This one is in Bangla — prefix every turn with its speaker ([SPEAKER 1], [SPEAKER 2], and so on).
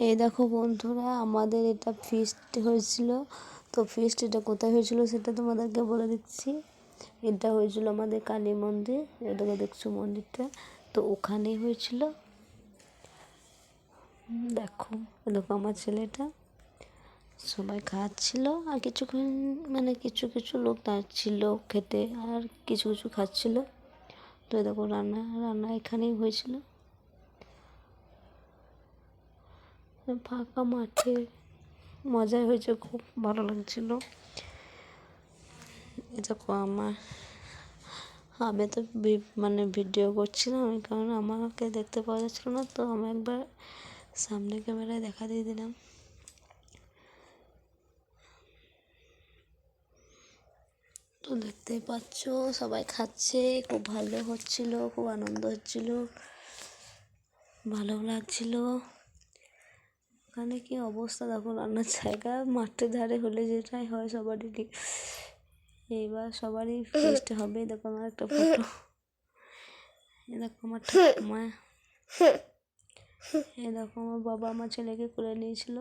[SPEAKER 1] এই দেখো বন্ধুরা, আমাদের এটা ফিস্ট হয়েছিল। তো ফিস্ট এটা কোথায় হয়েছিল সেটা তোমাদেরকে বলে দিচ্ছি। এটা হয়েছিল আমাদের কালী মন্দির, এটাকে দেখছো মন্দিরটা, তো ওখানেই হয়েছিল। দেখো দেখো আমার ছেলেটা, সবাই খাচ্ছিল আর কিছুক্ষণ কিছু কিছু লোক দাঁড়াচ্ছিল খেতে, আর কিছু কিছু খাচ্ছিল। তো দেখো রান্না রান্না এখানেই হয়েছিল, ফাঁকা মাঠে। মজাই হয়েছে, খুব ভালো লাগছিল। দেখো আমি তো ভিডিও করছিলাম, ওই কারণে আমাকে দেখতে পাওয়া যাচ্ছিল না, তো আমি একবার সামনে ক্যামেরায় দেখা দিয়ে দিলাম। তো দেখতেই পাচ্ছ সবাই খাচ্ছে, খুব ভালো হচ্ছিল, খুব আনন্দ হচ্ছিল, ভালো লাগছিল। ওখানে কি অবস্থা দেখো, রান্নার জায়গা মাঠের ধারে হলে যেটাই হয় সবারই ঠিক, এইবার সবারই ফিস্ট হবে। দেখো আমার একটা ফটো, দেখো আমার ঠাকুমা, দেখো আমার বাবা আমার ছেলেকে করে নিয়েছিল।